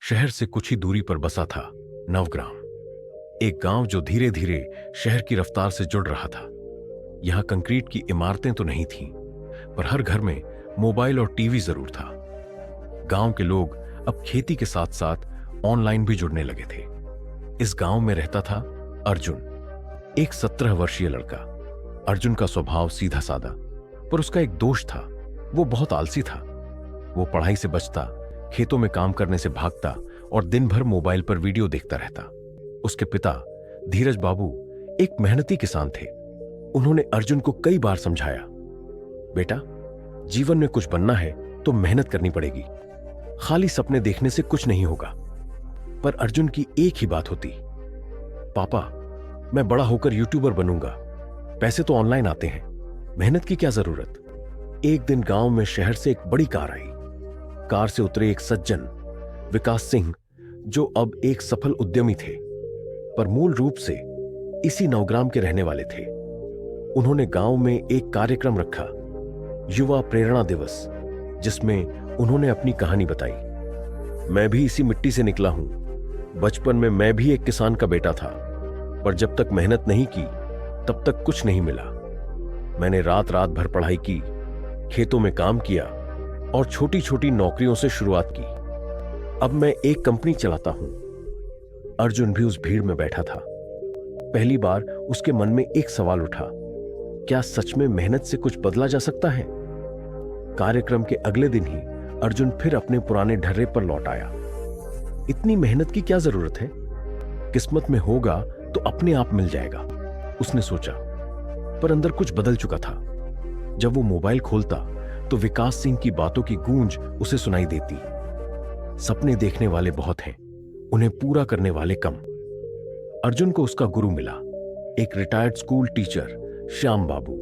शहर से कुछ ही दूरी पर बसा था नवग्राम, एक गांव जो धीरे धीरे शहर की रफ्तार से जुड़ रहा था। यहां कंक्रीट की इमारतें तो नहीं थीं, पर हर घर में मोबाइल और टीवी जरूर था। गांव के लोग अब खेती के साथ साथ ऑनलाइन भी जुड़ने लगे थे। इस गांव में रहता था अर्जुन, एक 17 वर्षीय लड़का। अर्जुन का स्वभाव सीधा सादा, पर उसका एक दोष था, वो बहुत आलसी था। वो पढ़ाई से बचता, खेतों में काम करने से भागता और दिन भर मोबाइल पर वीडियो देखता रहता। उसके पिता धीरज बाबू एक मेहनती किसान थे। उन्होंने अर्जुन को कई बार समझाया, बेटा, जीवन में कुछ बनना है तो मेहनत करनी पड़ेगी, खाली सपने देखने से कुछ नहीं होगा। पर अर्जुन की एक ही बात होती, पापा, मैं बड़ा होकर यूट्यूबर बनूंगा, पैसे तो ऑनलाइन आते हैं, मेहनत की क्या जरूरत। एक दिन गांव में शहर से एक बड़ी कार आई। कार से उतरे एक सज्जन विकास सिंह, जो अब एक सफल उद्यमी थे, पर मूल रूप से इसी नवग्राम के रहने वाले थे। उन्होंने गांव में एक कार्यक्रम रखा, युवा प्रेरणा दिवस, जिसमें उन्होंने अपनी कहानी बताई। मैं भी इसी मिट्टी से निकला हूं। बचपन में मैं भी एक किसान का बेटा था, पर जब तक मेहनत नहीं की तब तक कुछ नहीं मिला। मैंने रात रात भर पढ़ाई की, खेतों में काम किया और छोटी छोटी नौकरियों से शुरुआत की। अब मैं एक कंपनी चलाता हूं। अर्जुन भी उस भीड़ में बैठा था। पहली बार उसके मन में एक सवाल उठा, क्या सच में मेहनत से कुछ बदला जा सकता है। कार्यक्रम के अगले दिन ही अर्जुन फिर अपने पुराने ढर्रे पर लौट आया। इतनी मेहनत की क्या जरूरत है, किस्मत में होगा तो अपने आप मिल जाएगा, उसने सोचा। पर अंदर कुछ बदल चुका था। जब वो मोबाइल खोलता तो विकास सिंह की बातों की गूंज उसे सुनाई देती। सपने देखने वाले बहुत हैं, उन्हें पूरा करने वाले कम। अर्जुन को उसका गुरु मिला, एक रिटायर्ड स्कूल टीचर श्याम बाबू।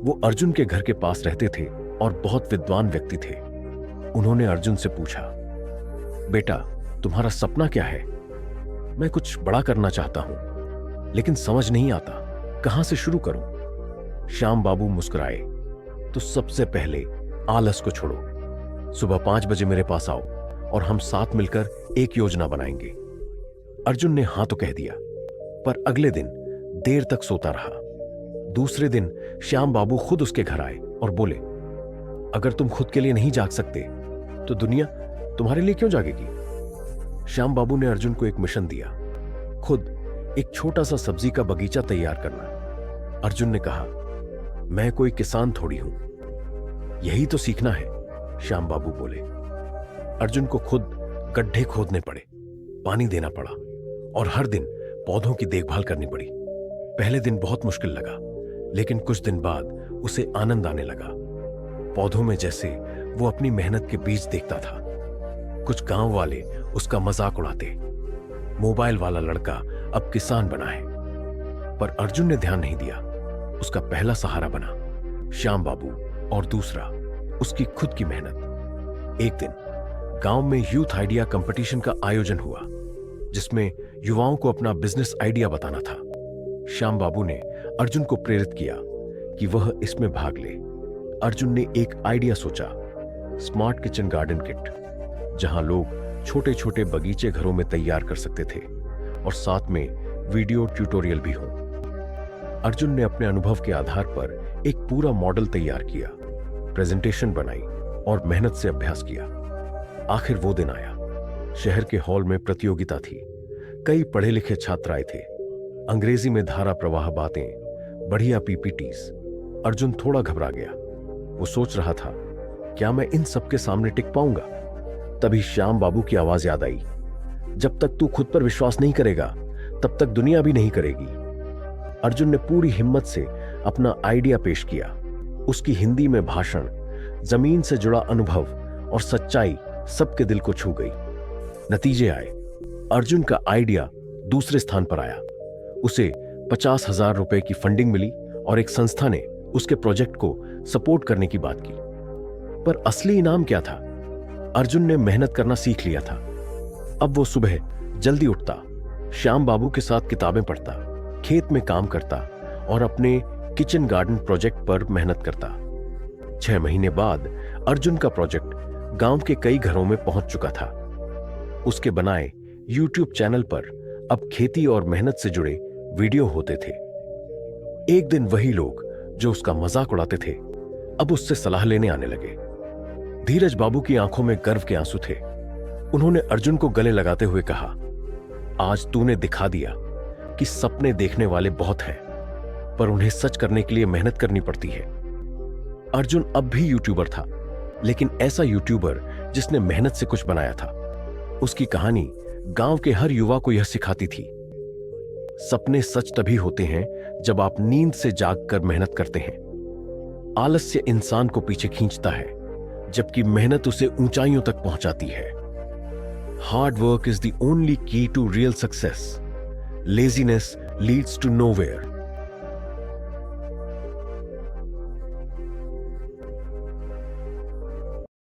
वो अर्जुन के घर के पास रहते थे और बहुत विद्वान व्यक्ति थे। उन्होंने अर्जुन से पूछा, बेटा, तुम्हारा सपना क्या है। मैं कुछ बड़ा करना चाहता हूं, लेकिन समझ नहीं आता कहां से शुरू करूं। श्याम बाबू मुस्कुराए, तो सबसे पहले आलस को छोड़ो। सुबह 5 बजे मेरे पास आओ और हम साथ मिलकर एक योजना बनाएंगे। अर्जुन ने हाँ तो कह दिया, पर अगले दिन देर तक सोता रहा। दूसरे दिन श्याम बाबू खुद उसके घर आए और बोले, अगर तुम खुद के लिए नहीं जाग सकते तो दुनिया तुम्हारे लिए क्यों जागेगी। श्याम बाबू ने अर्जुन को एक मिशन दिया, खुद एक छोटा सा सब्जी का बगीचा तैयार करना। अर्जुन ने कहा, मैं कोई किसान थोड़ी हूं, यही तो सीखना है। श्याम बाबू बोले। अर्जुन को खुद गड्ढे खोदने पड़े, पानी देना पड़ा और हर दिन पौधों की देखभाल करनी पड़ी। पहले दिन बहुत मुश्किल लगा, लेकिन कुछ दिन बाद उसे आनंद आने लगा। पौधों में जैसे वो अपनी मेहनत के बीज देखता था। कुछ गांव वाले उसका मजाक उड़ाते, मोबाइल वाला लड़का अब किसान बना है। पर अर्जुन ने ध्यान नहीं दिया। उसका पहला सहारा बना श्याम बाबू और दूसरा उसकी खुद की मेहनत। एक दिन गांव में यूथ आइडिया कंपटीशन का आयोजन हुआ, जिसमें युवाओं को अपना बिजनेस आइडिया बताना था। श्याम बाबू ने अर्जुन को प्रेरित किया कि वह इसमें भाग ले। अर्जुन ने एक आइडिया सोचा, स्मार्ट किचन गार्डन किट, जहां लोग छोटे छोटे बगीचे घरों में तैयार कर सकते थे और साथ में वीडियो ट्यूटोरियल भी हो। अर्जुन ने अपने अनुभव के आधार पर एक पूरा मॉडल तैयार किया, प्रेजेंटेशन बनाई और मेहनत से अभ्यास किया। आखिर वो दिन आया। शहर के हॉल में प्रतियोगिता थी। कई पढ़े लिखे छात्र आए थे। अंग्रेजी में धारा प्रवाह बातें, बढ़िया पीपीटीज। अर्जुन थोड़ा घबरा गया। वो सोच रहा था, क्या मैं इन सबके सामने टिक पाऊंगा। तभी श्याम बाबू की आवाज याद आई, जब तक तू खुद पर विश्वास नहीं करेगा तब तक दुनिया भी नहीं करेगी। अर्जुन ने पूरी हिम्मत से अपना आइडिया पेश किया। उसकी हिंदी में भाषण, जमीन से जुड़ा अनुभव और सच्चाई सबके दिल को छू गई। नतीजे आए। अर्जुन का आइडिया दूसरे स्थान पर आया। उसे 50,000 रुपए की फंडिंग मिली और एक संस्था ने उसके प्रोजेक्ट को सपोर्ट करने की बात की। पर असली इनाम क्या था? अर्जुन ने मेहनत करना सीख लिया था। अब वो सुबह जल्दी उठता, श्याम बाबू के साथ किताबें पढ़ता, खेत में काम करता और अपने किचन गार्डन प्रोजेक्ट पर मेहनत करता। 6 महीने बाद अर्जुन का प्रोजेक्ट गांव के कई घरों में पहुंच चुका था। उसके बनाए YouTube चैनल पर अब खेती और मेहनत से जुड़े वीडियो होते थे। एक दिन वही लोग जो उसका मजाक उड़ाते थे अब उससे सलाह लेने आने लगे। धीरज बाबू की आंखों में गर्व के आंसू थे। उन्होंने अर्जुन को गले लगाते हुए कहा, आज तूने दिखा दिया कि सपने देखने वाले बहुत हैं, पर उन्हें सच करने के लिए मेहनत करनी पड़ती है। अर्जुन अब भी यूट्यूबर था, लेकिन ऐसा यूट्यूबर जिसने मेहनत से कुछ बनाया था। उसकी कहानी गांव के हर युवा को यह सिखाती थी, सपने सच तभी होते हैं जब आप नींद से जागकर मेहनत करते हैं। आलस्य इंसान को पीछे खींचता है, जबकि मेहनत उसे ऊंचाइयों तक पहुंचाती है। Hard work is the only key to real success. Laziness leads to nowhere.